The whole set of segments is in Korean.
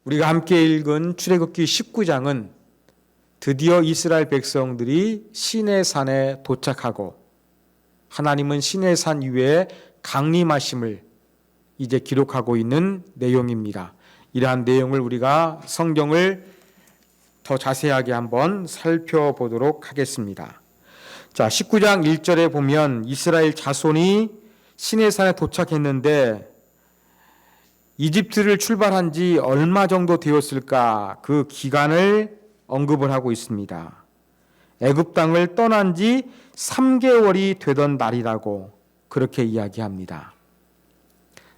우리가 함께 읽은 출애굽기 19장은 드디어 이스라엘 백성들이 시내산에 도착하고 하나님은 시내산 위에 강림하심을 이제 기록하고 있는 내용입니다. 이러한 내용을 우리가 성경을 더 자세하게 한번 살펴보도록 하겠습니다. 자, 19장 1절에 보면 이스라엘 자손이 시내산에 도착했는데 이집트를 출발한 지 얼마 정도 되었을까? 그 기간을 언급을 하고 있습니다. 애굽 땅을 떠난 지 3개월이 되던 날이라고 그렇게 이야기합니다.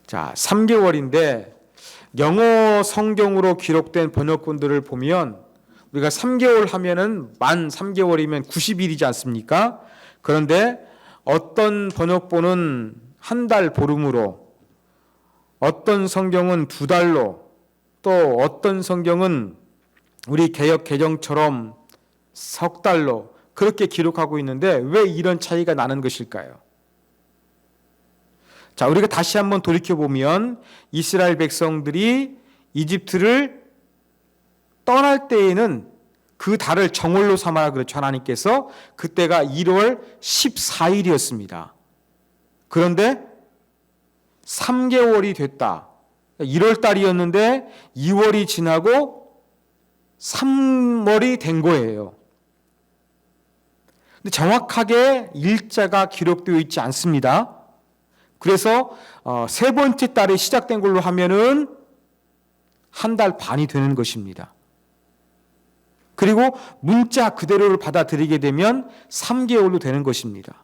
자, 3개월인데 영어 성경으로 기록된 번역본들을 보면 우리가 3개월 하면은 만 3개월이면 90일이지 않습니까? 그런데 어떤 번역본은 한 달 보름으로, 어떤 성경은 2달로, 또 어떤 성경은 우리 개역 개정처럼 3달로 그렇게 기록하고 있는데 왜 이런 차이가 나는 것일까요? 자, 우리가 다시 한번 돌이켜보면 이스라엘 백성들이 이집트를 떠날 때에는 그 달을 정월로 삼아라 그렇죠. 하나님께서 그때가 1월 14일이었습니다. 그런데 3개월이 됐다. 1월 달이었는데 2월이 지나고 3월이 된 거예요. 근데 정확하게 일자가 기록되어 있지 않습니다. 그래서 세 번째 달이 시작된 걸로 하면은 한 달 반이 되는 것입니다. 그리고 문자 그대로를 받아들이게 되면 3개월로 되는 것입니다.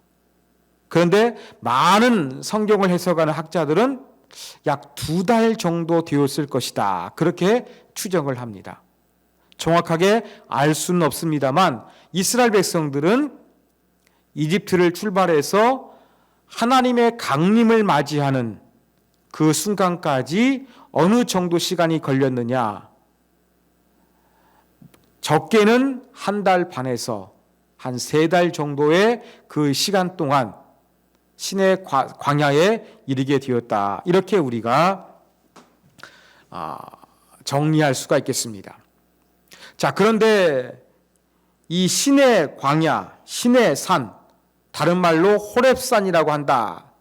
그런데 많은 성경을 해석하는 학자들은 약 2달 정도 되었을 것이다. 그렇게 추정을 합니다. 정확하게 알 수는 없습니다만 이스라엘 백성들은 이집트를 출발해서 하나님의 강림을 맞이하는 그 순간까지 어느 정도 시간이 걸렸느냐? 적게는 한 달 반에서 한 3달 정도의 그 시간 동안 신의 광야에 이르게 되었다. 이렇게 우리가 정리할 수가 있겠습니다. 자, 그런데 이 신의 광야, 신의 산, 다른 말로 호렙산이라고 한다.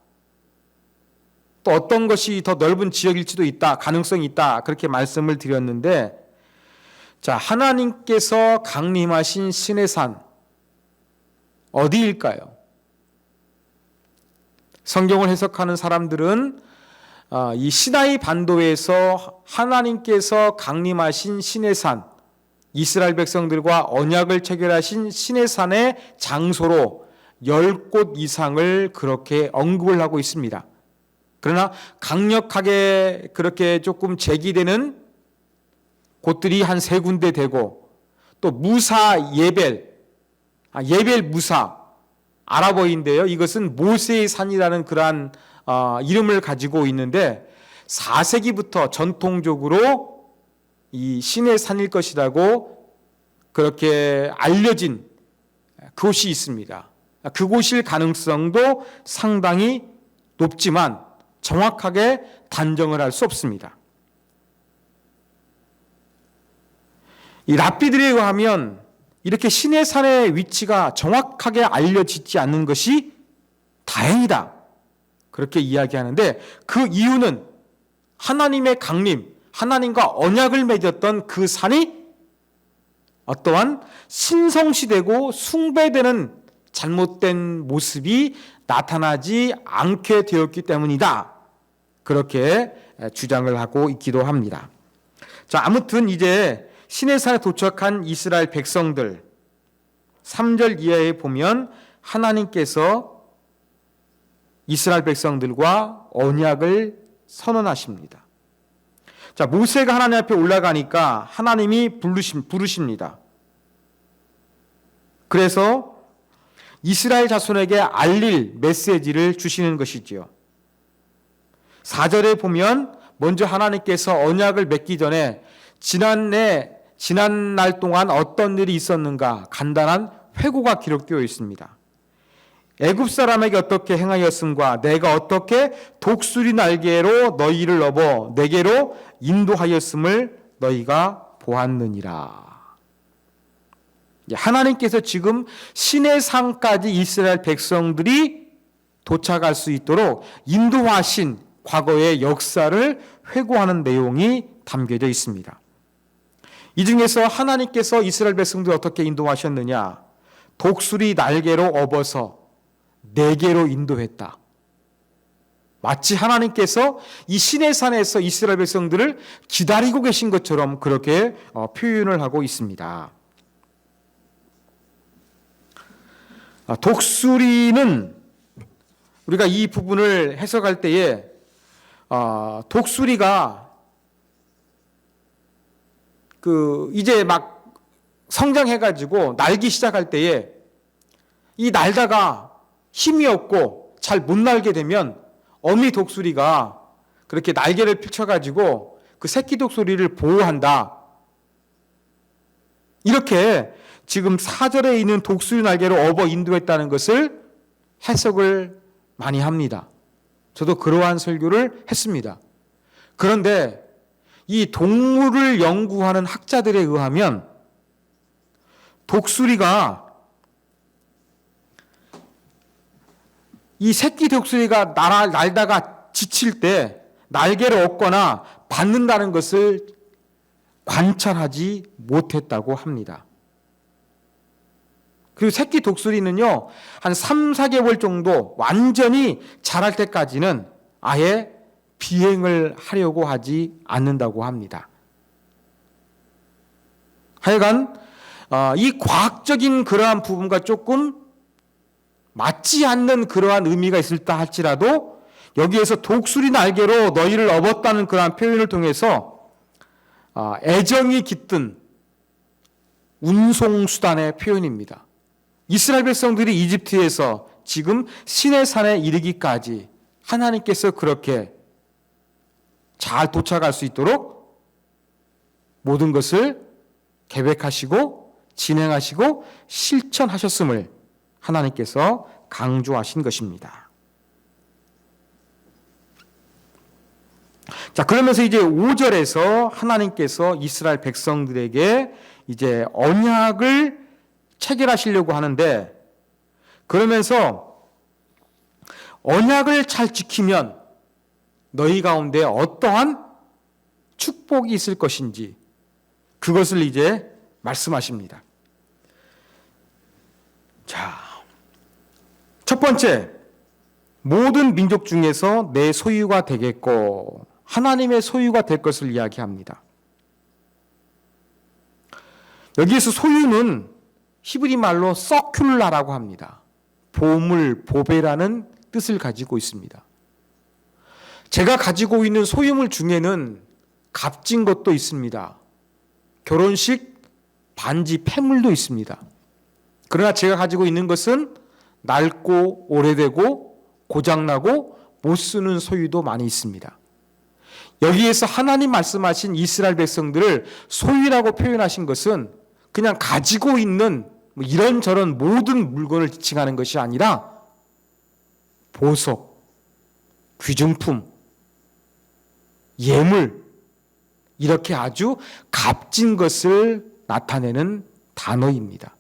또 어떤 것이 더 넓은 지역일지도 있다. 가능성이 있다. 그렇게 말씀을 드렸는데, 자, 하나님께서 강림하신 신의 산 어디일까요? 성경을 해석하는 사람들은 이 시나이 반도에서 하나님께서 강림하신 신의 산, 이스라엘 백성들과 언약을 체결하신 신의 산의 장소로 10곳 이상을 그렇게 언급을 하고 있습니다. 그러나 강력하게 그렇게 조금 제기되는 곳들이 한 3군데 되고, 또 무사 예벨, 예벨 무사, 아랍어인데요. 이것은 모세의 산이라는 그러한 이름을 가지고 있는데 4세기부터 전통적으로 이 신의 산일 것이라고 그렇게 알려진 그곳이 있습니다. 그곳일 가능성도 상당히 높지만 정확하게 단정을 할 수 없습니다. 이 랍비들에 의하면 이렇게 신의 산의 위치가 정확하게 알려지지 않는 것이 다행이다. 그렇게 이야기하는데 그 이유는 하나님의 강림, 하나님과 언약을 맺었던 그 산이 어떠한 신성시되고 숭배되는 잘못된 모습이 나타나지 않게 되었기 때문이다. 그렇게 주장을 하고 있기도 합니다. 자, 아무튼 이제 시내산에 도착한 이스라엘 백성들 3절 이하에 보면 하나님께서 이스라엘 백성들과 언약을 선언하십니다. 자, 모세가 하나님 앞에 올라가니까 하나님이 부르십니다. 그래서 이스라엘 자손에게 알릴 메시지를 주시는 것이지요. 4절에 보면 먼저 하나님께서 언약을 맺기 전에 지난 날 동안 어떤 일이 있었는가 간단한 회고가 기록되어 있습니다. 애굽 사람에게 어떻게 행하였음과 내가 어떻게 독수리 날개로 너희를 업어 내게로 인도하였음을 너희가 보았느니라. 하나님께서 지금 시내산까지 이스라엘 백성들이 도착할 수 있도록 인도하신 과거의 역사를 회고하는 내용이 담겨져 있습니다. 이 중에서 하나님께서 이스라엘 백성들을 어떻게 인도하셨느냐? 독수리 날개로 업어서 내게로 인도했다. 마치 하나님께서 이 시내산에서 이스라엘 백성들을 기다리고 계신 것처럼 그렇게 표현을 하고 있습니다. 독수리는 우리가 이 부분을 해석할 때에 독수리가 이제 막 성장해가지고 날기 시작할 때에 이 날다가 힘이 없고 잘 못 날게 되면 어미 독수리가 그렇게 날개를 펼쳐가지고 그 새끼 독수리를 보호한다. 이렇게 지금 4절에 있는 독수리 날개로 업어 인도했다는 것을 해석을 많이 합니다. 저도 그러한 설교를 했습니다. 그런데 이 동물을 연구하는 학자들에 의하면 독수리가 이 새끼 독수리가 날다가 지칠 때 날개를 얻거나 받는다는 것을 관찰하지 못했다고 합니다. 그리고 새끼 독수리는요, 한 3, 4개월 정도 완전히 자랄 때까지는 아예 비행을 하려고 하지 않는다고 합니다. 하여간 이 과학적인 그러한 부분과 조금 맞지 않는 그러한 의미가 있을다 할지라도 여기에서 독수리 날개로 너희를 업었다는 그러한 표현을 통해서 애정이 깃든 운송수단의 표현입니다. 이스라엘 백성들이 이집트에서 지금 시내산에 이르기까지 하나님께서 그렇게 잘 도착할 수 있도록 모든 것을 계획하시고 진행하시고 실천하셨음을 하나님께서 강조하신 것입니다. 자, 그러면서 이제 5절에서 하나님께서 이스라엘 백성들에게 이제 언약을 체결하시려고 하는데, 그러면서 언약을 잘 지키면 너희 가운데 어떠한 축복이 있을 것인지 그것을 이제 말씀하십니다. 자, 첫 번째, 모든 민족 중에서 내 소유가 되겠고 하나님의 소유가 될 것을 이야기합니다. 여기에서 소유는 히브리 말로 서큘라라고 합니다. 보물, 보배라는 뜻을 가지고 있습니다. 제가 가지고 있는 소유물 중에는 값진 것도 있습니다. 결혼식 반지, 폐물도 있습니다. 그러나 제가 가지고 있는 것은 낡고 오래되고 고장나고 못 쓰는 소유도 많이 있습니다. 여기에서 하나님 말씀하신 이스라엘 백성들을 소유라고 표현하신 것은 그냥 가지고 있는 이런저런 모든 물건을 지칭하는 것이 아니라 보석, 귀중품, 예물, 이렇게 아주 값진 것을 나타내는 단어입니다.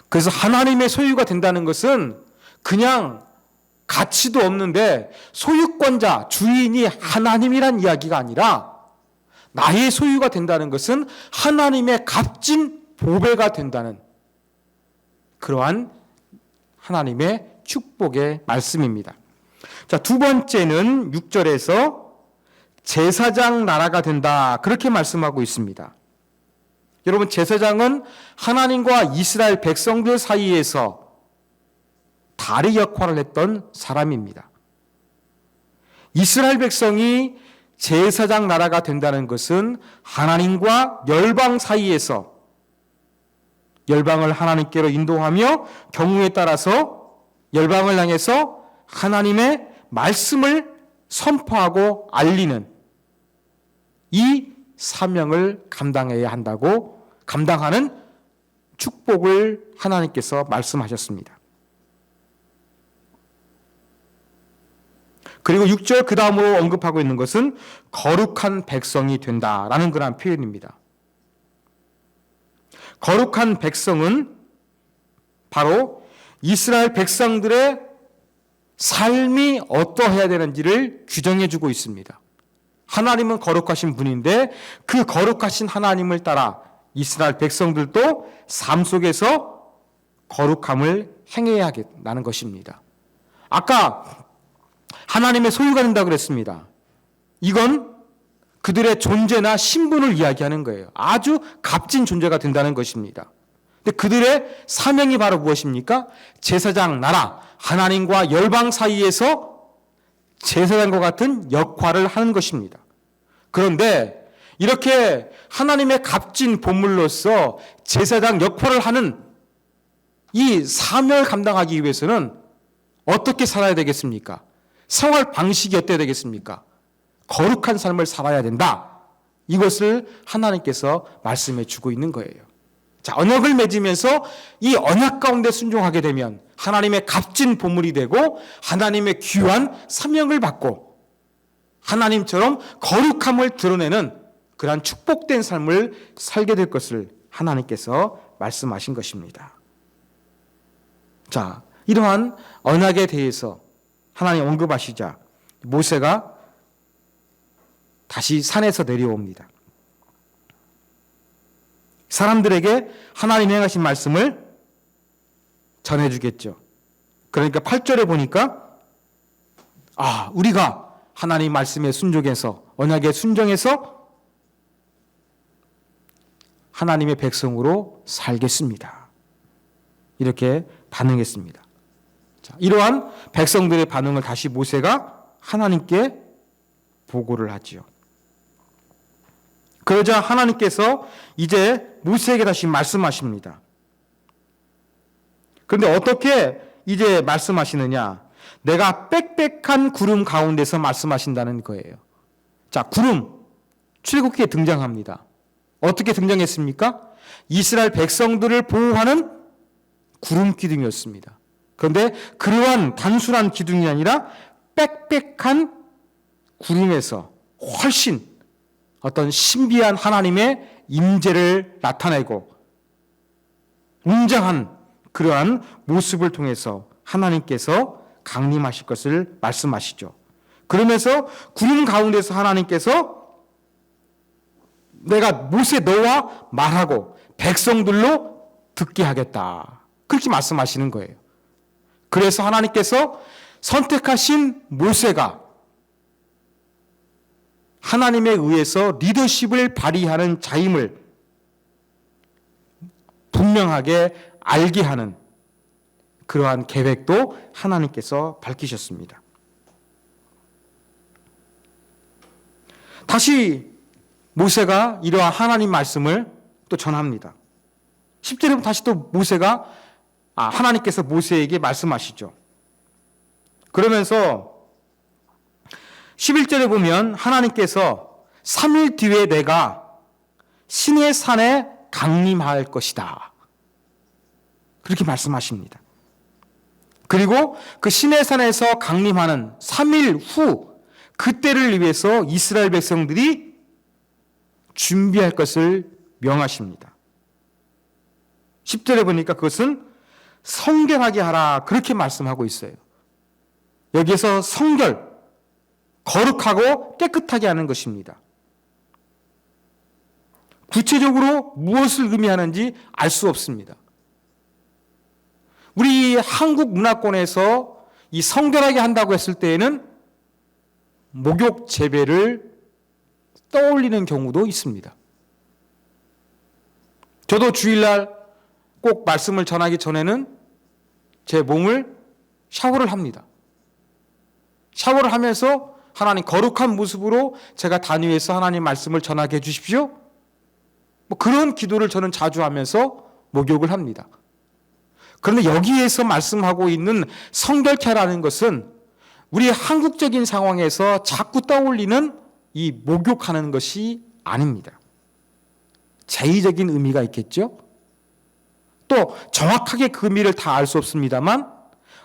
그래서 하나님의 소유가 된다는 것은 그냥 가치도 없는데 소유권자, 주인이 하나님이란 이야기가 아니라 나의 소유가 된다는 것은 하나님의 값진 보배가 된다는 그러한 하나님의 축복의 말씀입니다. 자, 두 번째는 6절에서 제사장 나라가 된다, 그렇게 말씀하고 있습니다. 여러분, 제사장은 하나님과 이스라엘 백성들 사이에서 다리 역할을 했던 사람입니다. 이스라엘 백성이 제사장 나라가 된다는 것은 하나님과 열방 사이에서 열방을 하나님께로 인도하며 경우에 따라서 열방을 향해서 하나님의 말씀을 선포하고 알리는 이 사명을 감당해야 한다고, 감당하는 축복을 하나님께서 말씀하셨습니다. 그리고 6절 그 다음으로 언급하고 있는 것은 거룩한 백성이 된다라는 그런 표현입니다. 거룩한 백성은 바로 이스라엘 백성들의 삶이 어떠해야 되는지를 규정해 주고 있습니다. 하나님은 거룩하신 분인데 그 거룩하신 하나님을 따라 이스라엘 백성들도 삶 속에서 거룩함을 행해야 하겠다는 것입니다. 아까 하나님의 소유가 된다고 그랬습니다. 이건 그들의 존재나 신분을 이야기하는 거예요. 아주 값진 존재가 된다는 것입니다. 근데 그들의 사명이 바로 무엇입니까? 제사장 나라, 하나님과 열방 사이에서 제사장과 같은 역할을 하는 것입니다. 그런데 이렇게 하나님의 값진 보물로서 제사장 역할을 하는 이 사명을 감당하기 위해서는 어떻게 살아야 되겠습니까? 생활 방식이 어때야 되겠습니까? 거룩한 삶을 살아야 된다. 이것을 하나님께서 말씀해 주고 있는 거예요. 자, 언약을 맺으면서 이 언약 가운데 순종하게 되면 하나님의 값진 보물이 되고 하나님의 귀한 사명을 받고 하나님처럼 거룩함을 드러내는 그러한 축복된 삶을 살게 될 것을 하나님께서 말씀하신 것입니다. 자, 이러한 언약에 대해서 하나님 언급하시자 모세가 다시 산에서 내려옵니다. 사람들에게 하나님이 행하신 말씀을 전해주겠죠. 그러니까 8절에 보니까 우리가 하나님 말씀에 순종해서 언약에 순종해서 하나님의 백성으로 살겠습니다. 이렇게 반응했습니다. 자, 이러한 백성들의 반응을 다시 모세가 하나님께 보고를 하지요. 그러자 하나님께서 이제 모세에게 다시 말씀하십니다. 그런데 어떻게 이제 말씀하시느냐? 내가 빽빽한 구름 가운데서 말씀하신다는 거예요. 자, 구름 출애굽기에 등장합니다. 어떻게 등장했습니까? 이스라엘 백성들을 보호하는 구름 기둥이었습니다. 그런데 그러한 단순한 기둥이 아니라 빽빽한 구름에서 훨씬 어떤 신비한 하나님의 임재를 나타내고 웅장한 그러한 모습을 통해서 하나님께서 강림하실 것을 말씀하시죠. 그러면서 구름 가운데서 하나님께서 내가 모세 너와 말하고 백성들로 듣게 하겠다. 그렇게 말씀하시는 거예요. 그래서 하나님께서 선택하신 모세가 하나님에 의해서 리더십을 발휘하는 자임을 분명하게 알게 하는 그러한 계획도 하나님께서 밝히셨습니다. 다시 모세가 이러한 하나님 말씀을 또 전합니다. 10절에 다시 또 모세가 하나님께서 모세에게 말씀하시죠. 그러면서 11절에 보면 하나님께서 3일 뒤에 내가 신의 산에 강림할 것이다. 그렇게 말씀하십니다. 그리고 그 신의 산에서 강림하는 3일 후 그때를 위해서 이스라엘 백성들이 준비할 것을 명하십니다. 10절에 보니까 그것은 성결하게 하라 그렇게 말씀하고 있어요. 여기에서 성결, 거룩하고 깨끗하게 하는 것입니다. 구체적으로 무엇을 의미하는지 알 수 없습니다. 우리 한국 문화권에서 이 성결하게 한다고 했을 때에는 목욕 재배를 떠올리는 경우도 있습니다. 저도 주일날 꼭 말씀을 전하기 전에는 제 몸을 샤워를 합니다. 샤워를 하면서 하나님 거룩한 모습으로 제가 단위에서 하나님 말씀을 전하게 해주십시오. 그런 기도를 저는 자주 하면서 목욕을 합니다. 그런데 여기에서 말씀하고 있는 성결케 하라는 것은 우리 한국적인 상황에서 자꾸 떠올리는 이 목욕하는 것이 아닙니다. 제의적인 의미가 있겠죠? 또 정확하게 그 의미를 다 알 수 없습니다만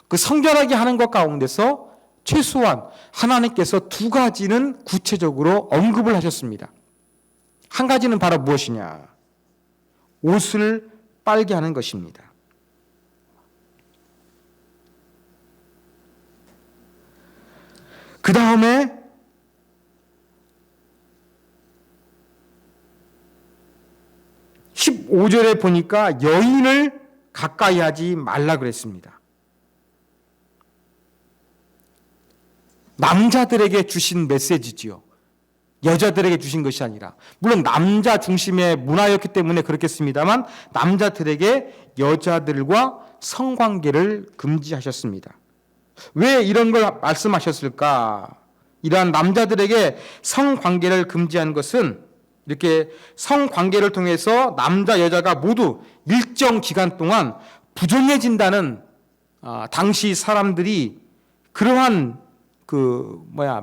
그 성결하게 하는 것 가운데서 최소한 하나님께서 두 가지는 구체적으로 언급을 하셨습니다. 한 가지는 바로 무엇이냐? 옷을 빨게 하는 것입니다. 그 다음에 15절에 보니까 여인을 가까이 하지 말라 그랬습니다. 남자들에게 주신 메시지지요. 여자들에게 주신 것이 아니라, 물론 남자 중심의 문화였기 때문에 그렇겠습니다만 남자들에게 여자들과 성관계를 금지하셨습니다. 왜 이런 걸 말씀하셨을까? 이러한 남자들에게 성관계를 금지한 것은 이렇게 성관계를 통해서 남자 여자가 모두 일정 기간 동안 부정해진다는 당시 사람들이 그러한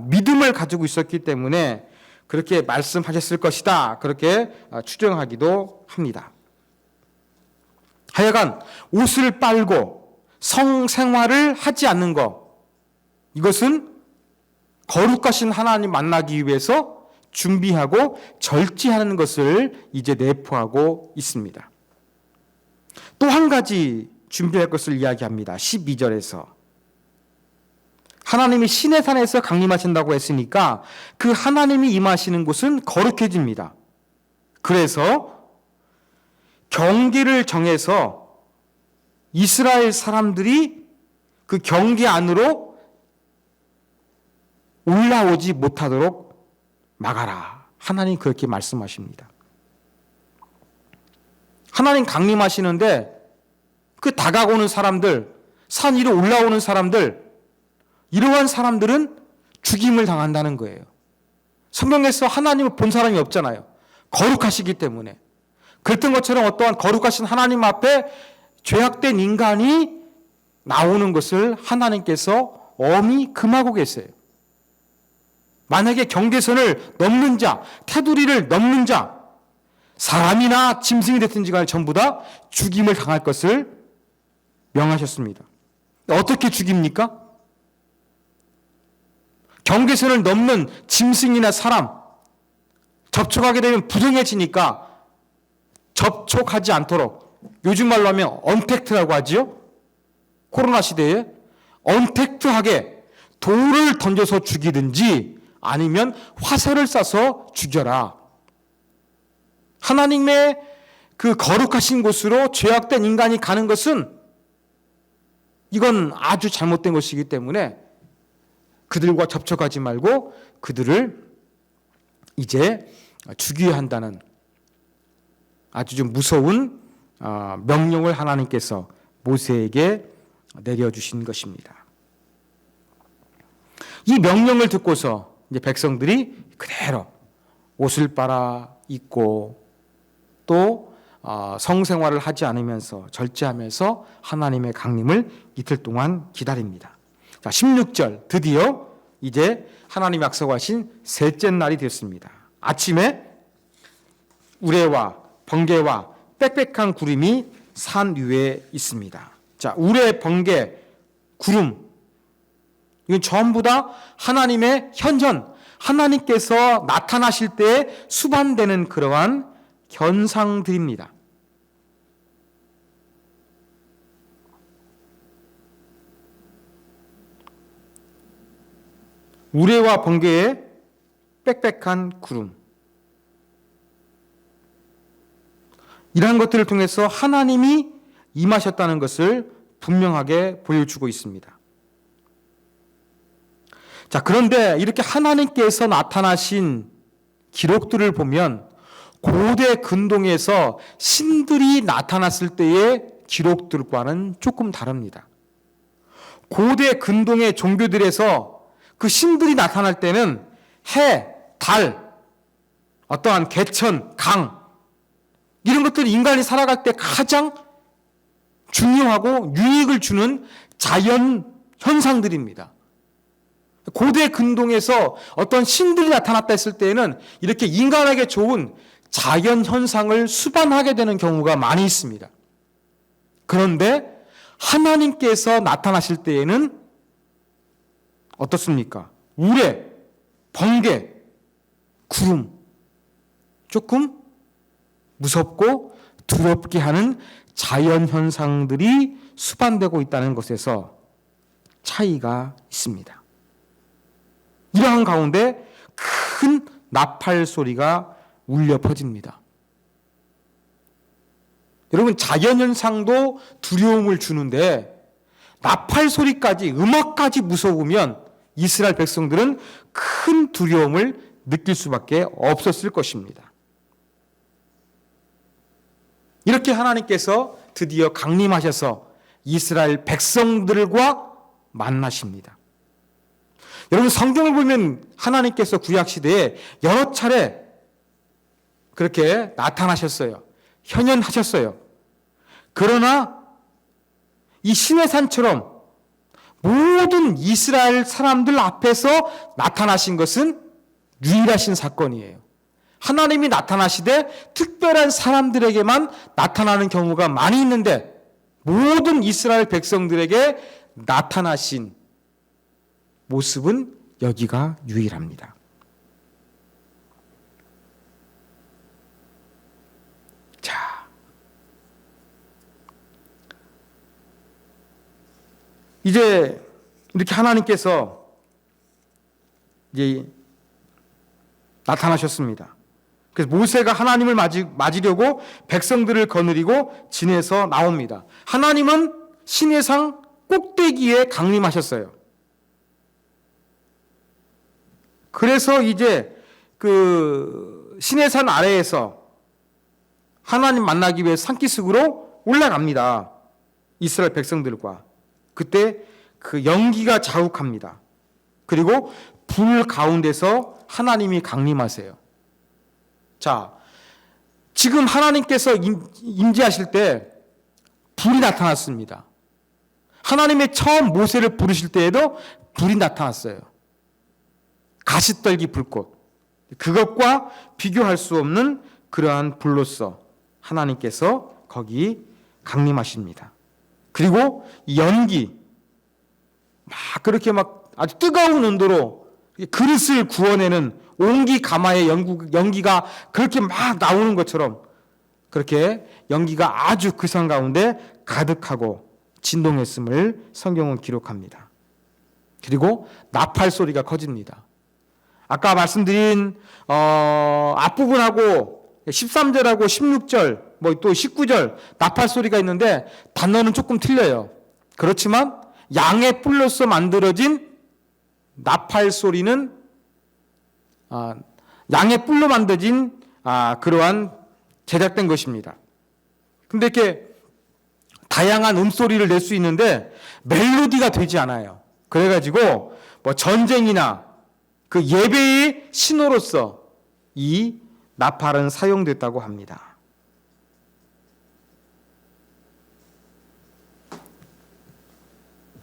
믿음을 가지고 있었기 때문에 그렇게 말씀하셨을 것이다. 그렇게 추정하기도 합니다. 하여간 옷을 빨고 성생활을 하지 않는 것, 이것은 거룩하신 하나님 만나기 위해서 준비하고 절제하는 것을 이제 내포하고 있습니다. 또 한 가지 준비할 것을 이야기합니다. 12절에서 하나님이 시내 산에서 강림하신다고 했으니까 그 하나님이 임하시는 곳은 거룩해집니다. 그래서 경계를 정해서 이스라엘 사람들이 그 경계 안으로 올라오지 못하도록 막아라. 하나님 그렇게 말씀하십니다. 하나님 강림하시는데 그 다가오는 사람들, 산 위로 올라오는 사람들, 이러한 사람들은 죽임을 당한다는 거예요. 성경에서 하나님을 본 사람이 없잖아요. 거룩하시기 때문에. 그랬던 것처럼 어떠한 거룩하신 하나님 앞에 죄악된 인간이 나오는 것을 하나님께서 엄히 금하고 계세요. 만약에 경계선을 넘는 자, 테두리를 넘는 자, 사람이나 짐승이 됐든지 간에 전부 다 죽임을 당할 것을 명하셨습니다. 어떻게 죽입니까? 경계선을 넘는 짐승이나 사람, 접촉하게 되면 부정해지니까 접촉하지 않도록, 요즘 말로 하면 언택트라고 하지요. 코로나 시대에 언택트하게 돌을 던져서 죽이든지 아니면 화살을 쏴서 죽여라. 하나님의 그 거룩하신 곳으로 죄악된 인간이 가는 것은 이건 아주 잘못된 것이기 때문에 그들과 접촉하지 말고 그들을 이제 죽여야 한다는 아주 좀 무서운 명령을 하나님께서 모세에게 내려주신 것입니다. 이 명령을 듣고서 이제 백성들이 그대로 옷을 빨아 입고 또 성생활을 하지 않으면서 절제하면서 하나님의 강림을 이틀 동안 기다립니다. 자, 16절 드디어 이제 하나님 약속하신 셋째 날이 됐습니다. 아침에 우레와 번개와 빽빽한 구름이 산 위에 있습니다. 자, 우레, 번개, 구름, 이건 전부 다 하나님의 현현, 하나님께서 나타나실 때에 수반되는 그러한 현상들입니다. 우레와 번개의 빽빽한 구름, 이러한 것들을 통해서 하나님이 임하셨다는 것을 분명하게 보여주고 있습니다. 자, 그런데 이렇게 하나님께서 나타나신 기록들을 보면 고대 근동에서 신들이 나타났을 때의 기록들과는 조금 다릅니다. 고대 근동의 종교들에서 그 신들이 나타날 때는 해, 달, 어떠한 개천, 강, 이런 것들이 인간이 살아갈 때 가장 중요하고 유익을 주는 자연 현상들입니다. 고대 근동에서 어떤 신들이 나타났다 했을 때에는 이렇게 인간에게 좋은 자연 현상을 수반하게 되는 경우가 많이 있습니다. 그런데 하나님께서 나타나실 때에는 어떻습니까? 우레, 번개, 구름. 조금 무섭고 두렵게 하는 자연 현상들이 수반되고 있다는 것에서 차이가 있습니다. 이러한 가운데 큰 나팔 소리가 울려 퍼집니다. 여러분, 자연 현상도 두려움을 주는데 나팔 소리까지, 음악까지 무서우면 이스라엘 백성들은 큰 두려움을 느낄 수밖에 없었을 것입니다. 이렇게 하나님께서 드디어 강림하셔서 이스라엘 백성들과 만나십니다. 여러분, 성경을 보면 하나님께서 구약시대에 여러 차례 그렇게 나타나셨어요. 현현하셨어요. 그러나 이 시내산처럼 모든 이스라엘 사람들 앞에서 나타나신 것은 유일하신 사건이에요. 하나님이 나타나시되 특별한 사람들에게만 나타나는 경우가 많이 있는데 모든 이스라엘 백성들에게 나타나신 모습은 여기가 유일합니다. 자, 이제 이렇게 하나님께서 이제 나타나셨습니다. 그래서 모세가 하나님을 맞으려고 백성들을 거느리고 진에서 나옵니다. 하나님은 시내산 꼭대기에 강림하셨어요. 그래서 이제 그 시내산 아래에서 하나님 만나기 위해 산기슭으로 올라갑니다. 이스라엘 백성들과. 그때 그 연기가 자욱합니다. 그리고 불 가운데서 하나님이 강림하세요. 자, 지금 하나님께서 임재하실 때 불이 나타났습니다. 하나님의 처음 모세를 부르실 때에도 불이 나타났어요. 가시떨기 불꽃. 그것과 비교할 수 없는 그러한 불로서 하나님께서 거기 강림하십니다. 그리고 연기, 막 그렇게 막 아주 뜨거운 온도로 그릇을 구워내는 옹기 가마의 연기가 그렇게 막 나오는 것처럼 그렇게 연기가 아주 그 산 가운데 가득하고 진동했음을 성경은 기록합니다. 그리고 나팔 소리가 커집니다. 아까 말씀드린 앞부분하고 13절하고 16절 뭐 또 19절 나팔 소리가 있는데 단어는 조금 틀려요. 그렇지만 양의 뿔로서 만들어진 나팔 소리는 양의 뿔로 만들어진 그러한 제작된 것입니다. 근데 이렇게 다양한 음소리를 낼 수 있는데 멜로디가 되지 않아요. 그래가지고 뭐 전쟁이나 그 예배의 신호로서 이 나팔은 사용됐다고 합니다.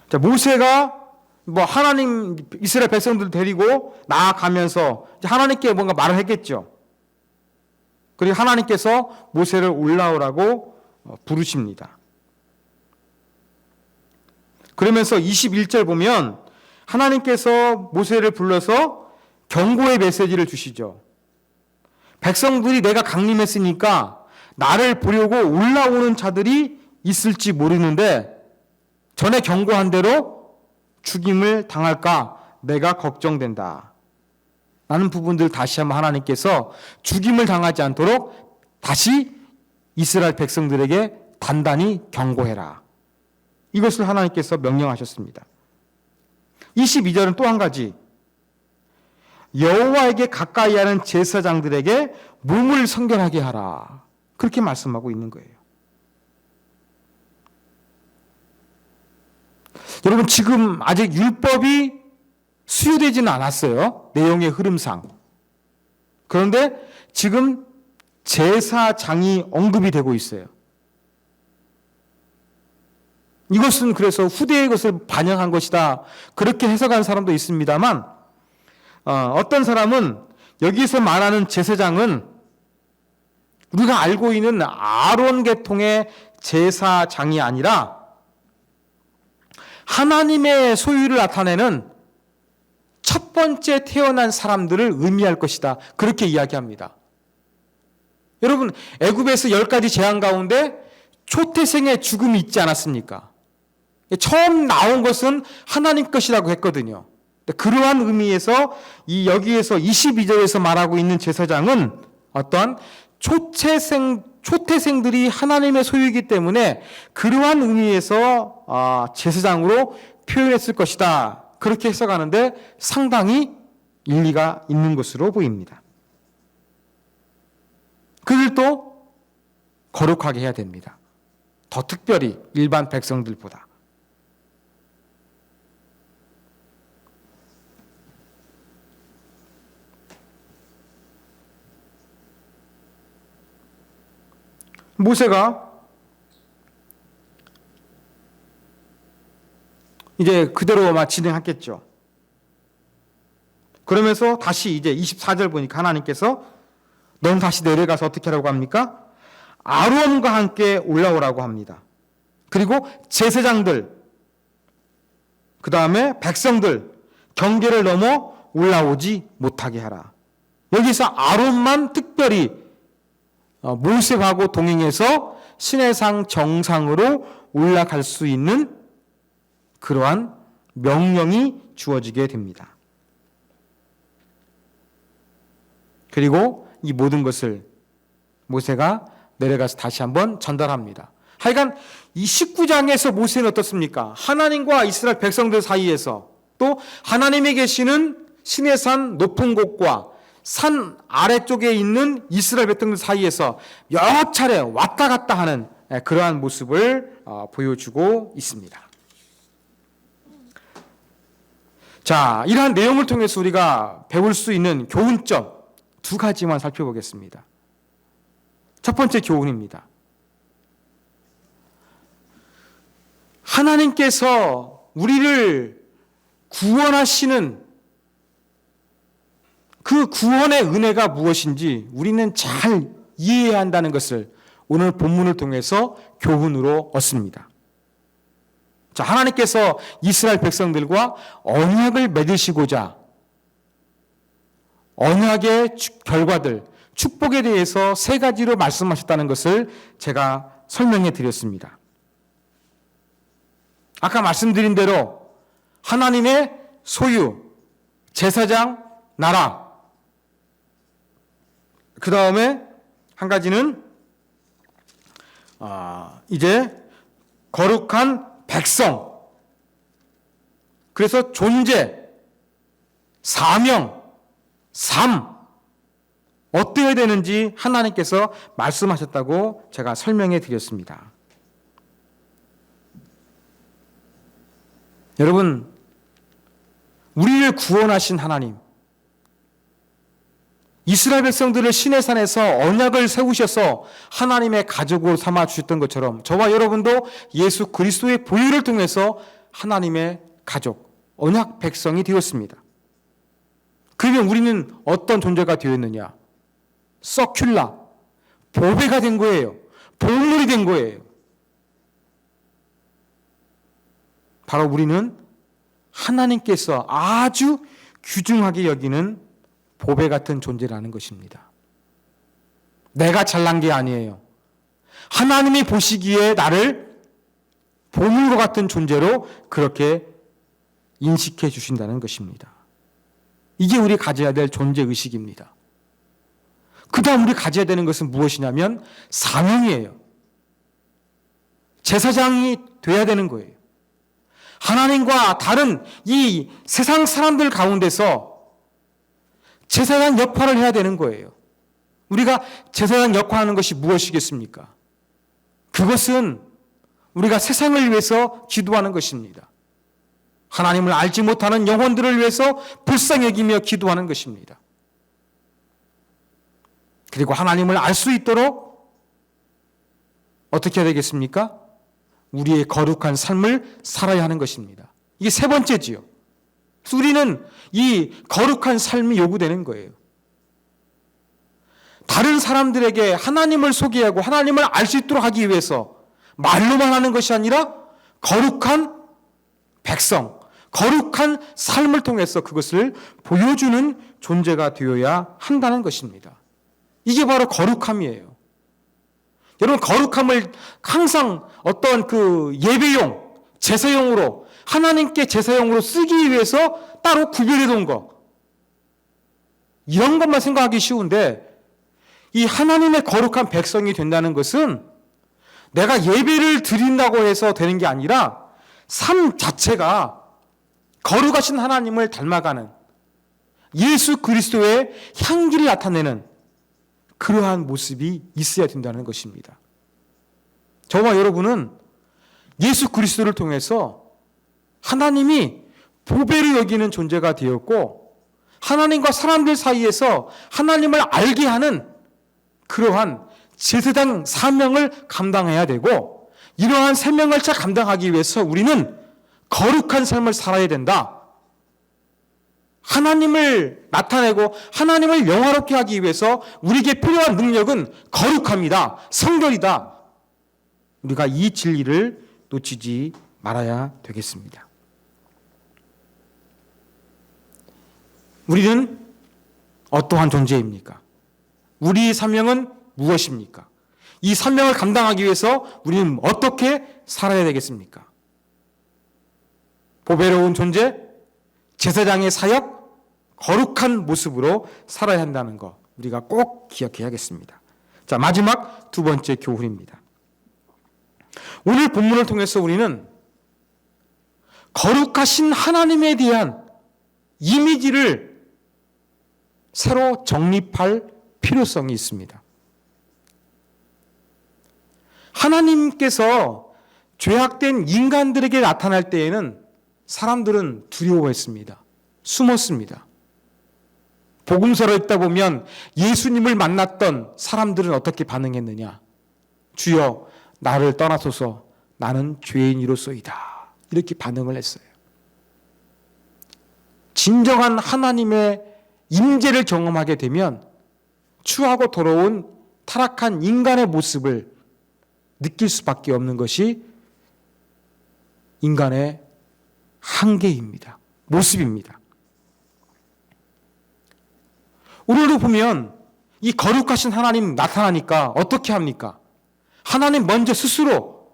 자, 모세가 뭐 하나님 이스라엘 백성들 데리고 나아가면서 하나님께 뭔가 말을 했겠죠. 그리고 하나님께서 모세를 올라오라고 부르십니다. 그러면서 21절 보면 하나님께서 모세를 불러서 경고의 메시지를 주시죠. 백성들이 내가 강림했으니까 나를 보려고 올라오는 자들이 있을지 모르는데 전에 경고한 대로 죽임을 당할까 내가 걱정된다. 라는 부분들 다시 한번 하나님께서 죽임을 당하지 않도록 다시 이스라엘 백성들에게 단단히 경고해라. 이것을 하나님께서 명령하셨습니다. 22절은 또 한 가지. 여호와에게 가까이 하는 제사장들에게 몸을 성결하게 하라. 그렇게 말씀하고 있는 거예요. 여러분, 지금 아직 율법이 수요되지는 않았어요. 내용의 흐름상. 그런데 지금 제사장이 언급이 되고 있어요. 이것은 그래서 후대의 것을 반영한 것이다. 그렇게 해석한 사람도 있습니다만 어떤 사람은 여기서 말하는 제사장은 우리가 알고 있는 아론 계통의 제사장이 아니라 하나님의 소유를 나타내는 첫 번째 태어난 사람들을 의미할 것이다. 그렇게 이야기합니다. 여러분, 애굽에서 10가지 재앙 가운데 초태생의 죽음이 있지 않았습니까? 처음 나온 것은 하나님 것이라고 했거든요. 그러한 의미에서 여기에서 22절에서 말하고 있는 제사장은 어떤 초태생들이 하나님의 소유이기 때문에 그러한 의미에서 제사장으로 표현했을 것이다. 그렇게 해석하는데 상당히 일리가 있는 것으로 보입니다. 그들도 거룩하게 해야 됩니다. 더 특별히 일반 백성들보다. 모세가 이제 그대로만 진행하겠죠. 그러면서 다시 이제 24절 보니까 하나님께서 넌 다시 내려가서 어떻게 하라고 합니까? 아론과 함께 올라오라고 합니다. 그리고 제사장들, 그 다음에 백성들 경계를 넘어 올라오지 못하게 하라. 여기서 아론만 특별히 모세하고 동행해서 시내산 정상으로 올라갈 수 있는 그러한 명령이 주어지게 됩니다. 그리고 이 모든 것을 모세가 내려가서 다시 한번 전달합니다. 하여간 이 19장에서 모세는 어떻습니까? 하나님과 이스라엘 백성들 사이에서 또 하나님이 계시는 시내산 높은 곳과 산 아래쪽에 있는 이스라엘 백성들 사이에서 여러 차례 왔다 갔다 하는 그러한 모습을 보여주고 있습니다. 자, 이러한 내용을 통해서 우리가 배울 수 있는 교훈점 2가지만 살펴보겠습니다. 첫 번째 교훈입니다. 하나님께서 우리를 구원하시는 그 구원의 은혜가 무엇인지 우리는 잘 이해해야 한다는 것을 오늘 본문을 통해서 교훈으로 얻습니다. 자, 하나님께서 이스라엘 백성들과 언약을 맺으시고자 언약의 결과들, 축복에 대해서 3가지로 말씀하셨다는 것을 제가 설명해 드렸습니다. 아까 말씀드린 대로 하나님의 소유, 제사장, 나라, 그 다음에 한 가지는 이제 거룩한 백성, 그래서 존재, 사명, 삶 어때야 되는지 하나님께서 말씀하셨다고 제가 설명해 드렸습니다. 여러분, 우리를 구원하신 하나님, 이스라엘 백성들을 시내산에서 언약을 세우셔서 하나님의 가족으로 삼아 주셨던 것처럼 저와 여러분도 예수 그리스도의 보혈을 통해서 하나님의 가족, 언약 백성이 되었습니다. 그러면 우리는 어떤 존재가 되었느냐? 서큘라, 보배가 된 거예요. 보물이 된 거예요. 바로 우리는 하나님께서 아주 귀중하게 여기는 보배 같은 존재라는 것입니다. 내가 잘난 게 아니에요. 하나님이 보시기에 나를 보물과 같은 존재로 그렇게 인식해 주신다는 것입니다. 이게 우리 가져야 될 존재의식입니다. 그 다음 우리 가져야 되는 것은 무엇이냐면 사명이에요. 제사장이 돼야 되는 거예요. 하나님과 다른 이 세상 사람들 가운데서 제사장 역할을 해야 되는 거예요. 우리가 제사장 역할하는 것이 무엇이겠습니까? 그것은 우리가 세상을 위해서 기도하는 것입니다. 하나님을 알지 못하는 영혼들을 위해서 불쌍히 여기며 기도하는 것입니다. 그리고 하나님을 알 수 있도록 어떻게 해야 되겠습니까? 우리의 거룩한 삶을 살아야 하는 것입니다. 이게 3번째지요. 우리는 이 거룩한 삶이 요구되는 거예요. 다른 사람들에게 하나님을 소개하고 하나님을 알 수 있도록 하기 위해서 말로만 하는 것이 아니라 거룩한 백성, 거룩한 삶을 통해서 그것을 보여주는 존재가 되어야 한다는 것입니다. 이게 바로 거룩함이에요. 여러분, 거룩함을 항상 어떤 그 예배용, 제사용으로, 하나님께 제사용으로 쓰기 위해서 따로 구별해 놓은 거, 이런 것만 생각하기 쉬운데, 이 하나님의 거룩한 백성이 된다는 것은 내가 예배를 드린다고 해서 되는 게 아니라 삶 자체가 거룩하신 하나님을 닮아가는 예수 그리스도의 향기를 나타내는 그러한 모습이 있어야 된다는 것입니다. 저와 여러분은 예수 그리스도를 통해서 하나님이 보배를 여기는 존재가 되었고, 하나님과 사람들 사이에서 하나님을 알게 하는 그러한 제사장 사명을 감당해야 되고, 이러한 사명을 잘 감당하기 위해서 우리는 거룩한 삶을 살아야 된다. 하나님을 나타내고 하나님을 영화롭게 하기 위해서 우리에게 필요한 능력은 거룩함이다, 성결이다. 우리가 이 진리를 놓치지 말아야 되겠습니다. 우리는 어떠한 존재입니까? 우리의 사명은 무엇입니까? 이 사명을 감당하기 위해서 우리는 어떻게 살아야 되겠습니까? 보배로운 존재, 제사장의 사역, 거룩한 모습으로 살아야 한다는 거 우리가 꼭 기억해야겠습니다. 자, 마지막 두 번째 교훈입니다. 오늘 본문을 통해서 우리는 거룩하신 하나님에 대한 이미지를 새로 정립할 필요성이 있습니다. 하나님께서 죄악된 인간들에게 나타날 때에는 사람들은 두려워했습니다. 숨었습니다. 복음서를 읽다 보면 예수님을 만났던 사람들은 어떻게 반응했느냐? 주여, 나를 떠나소서, 나는 죄인이로소이다. 이렇게 반응을 했어요. 진정한 하나님의 임재를 경험하게 되면 추하고 더러운 타락한 인간의 모습을 느낄 수밖에 없는 것이 인간의 한계입니다. 모습입니다. 오늘도 보면 이 거룩하신 하나님 나타나니까 어떻게 합니까? 하나님 먼저 스스로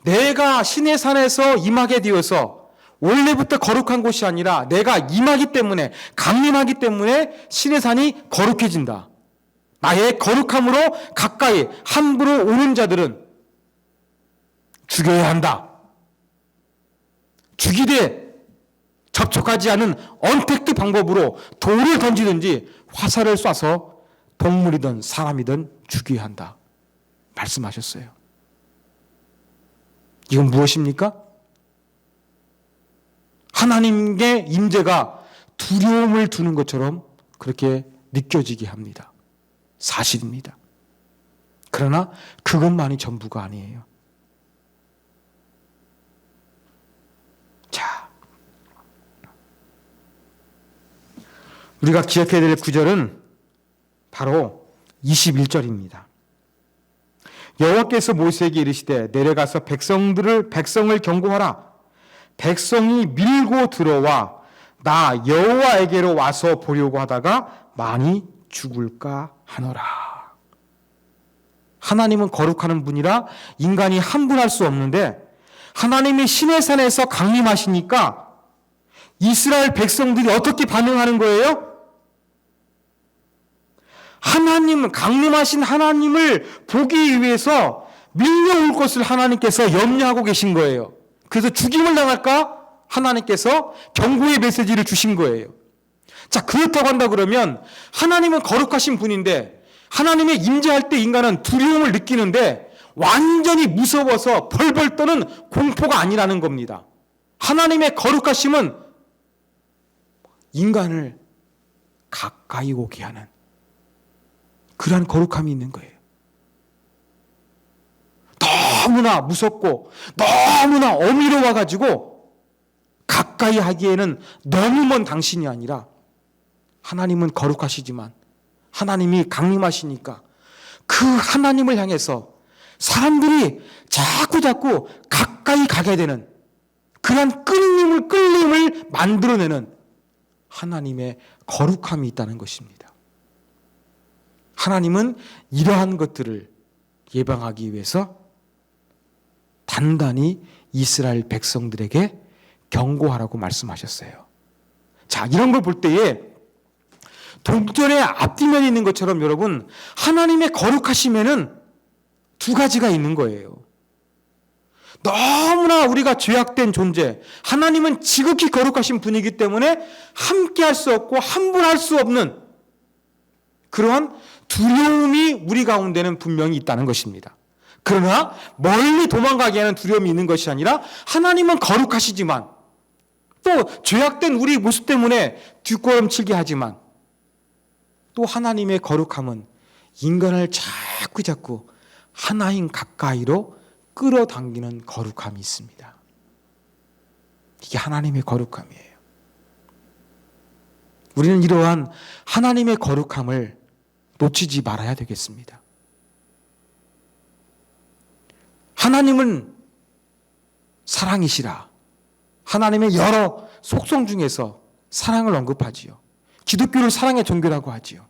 내가 신의 산에서 임하게 되어서 원래부터 거룩한 곳이 아니라 내가 임하기 때문에, 강림하기 때문에 신의 산이 거룩해진다. 나의 거룩함으로 가까이 함부로 오는 자들은 죽여야 한다. 죽이되 접촉하지 않은 언택트 방법으로 돌을 던지든지 화살을 쏴서 동물이든 사람이든 죽여야 한다. 말씀하셨어요. 이건 무엇입니까? 하나님의 임재가 두려움을 두는 것처럼 그렇게 느껴지게 합니다. 사실입니다. 그러나 그것만이 전부가 아니에요. 자, 우리가 기억해야 될 구절은 바로 21절입니다. 여호와께서 모세에게 이르시되 내려가서 백성을 경고하라. 백성이 밀고 들어와 나 여호와에게로 와서 보려고 하다가 많이 죽을까 하노라. 하나님은 거룩한 분이라 인간이 함분할 수 없는데, 하나님이 신의 산에서 강림하시니까 이스라엘 백성들이 어떻게 반응하는 거예요? 강림하신 하나님을 보기 위해서 밀려올 것을 하나님께서 염려하고 계신 거예요. 그래서 죽임을 당할까? 하나님께서 경고의 메시지를 주신 거예요. 자, 그렇다고 한다 그러면 하나님은 거룩하신 분인데 하나님의 임재할 때 인간은 두려움을 느끼는데 완전히 무서워서 벌벌 떠는 공포가 아니라는 겁니다. 하나님의 거룩하심은 인간을 가까이 오게 하는 그러한 거룩함이 있는 거예요. 너무나 무섭고 너무나 어미로워가지고 가까이 하기에는 너무 먼 당신이 아니라, 하나님은 거룩하시지만 하나님이 강림하시니까 그 하나님을 향해서 사람들이 자꾸 가까이 가게 되는 그러한 끌림을 만들어내는 하나님의 거룩함이 있다는 것입니다. 하나님은 이러한 것들을 예방하기 위해서 단단히 이스라엘 백성들에게 경고하라고 말씀하셨어요. 자, 이런 걸 볼 때에 동전의 앞뒤면이 있는 것처럼 여러분, 하나님의 거룩하심에는 두 가지가 있는 거예요. 너무나 우리가 죄악된 존재, 하나님은 지극히 거룩하신 분이기 때문에 함께 할 수 없고 함분할 수 없는 그러한 두려움이 우리 가운데는 분명히 있다는 것입니다. 그러나 멀리 도망가게 하는 두려움이 있는 것이 아니라 하나님은 거룩하시지만 또 죄악된 우리 모습 때문에 뒷걸음치게 하지만 또 하나님의 거룩함은 인간을 자꾸 하나님 가까이로 끌어당기는 거룩함이 있습니다. 이게 하나님의 거룩함이에요. 우리는 이러한 하나님의 거룩함을 놓치지 말아야 되겠습니다. 하나님은 사랑이시라. 하나님의 여러 속성 중에서 사랑을 언급하지요. 기독교를 사랑의 종교라고 하지요.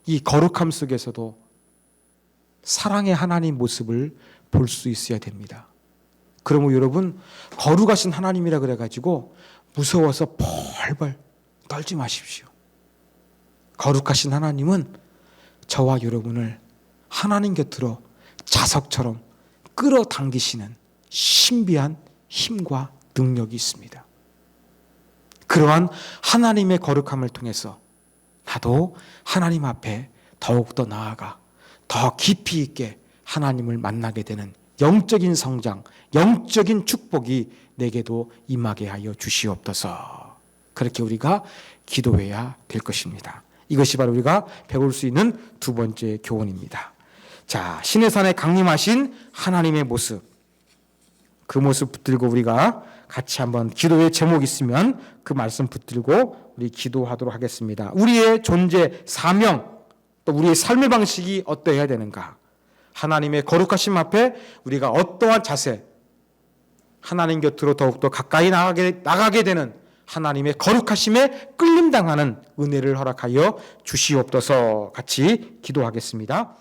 이 거룩함 속에서도 사랑의 하나님 모습을 볼 수 있어야 됩니다. 그러면 여러분, 거룩하신 하나님이라 그래가지고 무서워서 벌벌 떨지 마십시오. 거룩하신 하나님은 저와 여러분을 하나님 곁으로 자석처럼 끌어당기시는 신비한 힘과 능력이 있습니다. 그러한 하나님의 거룩함을 통해서 나도 하나님 앞에 더욱더 나아가 더 깊이 있게 하나님을 만나게 되는 영적인 성장, 영적인 축복이 내게도 임하게 하여 주시옵소서. 그렇게 우리가 기도해야 될 것입니다. 이것이 바로 우리가 배울 수 있는 두 번째 교훈입니다. 자, 시내산에 강림하신 하나님의 모습, 그 모습 붙들고 우리가 같이 한번 기도의 제목 있으면 그 말씀 붙들고 우리 기도하도록 하겠습니다. 우리의 존재, 사명, 또 우리의 삶의 방식이 어떠해야 되는가? 하나님의 거룩하심 앞에 우리가 어떠한 자세, 하나님 곁으로 더욱더 가까이 나가게 되는 하나님의 거룩하심에 끌림당하는 은혜를 허락하여 주시옵소서. 같이 기도하겠습니다.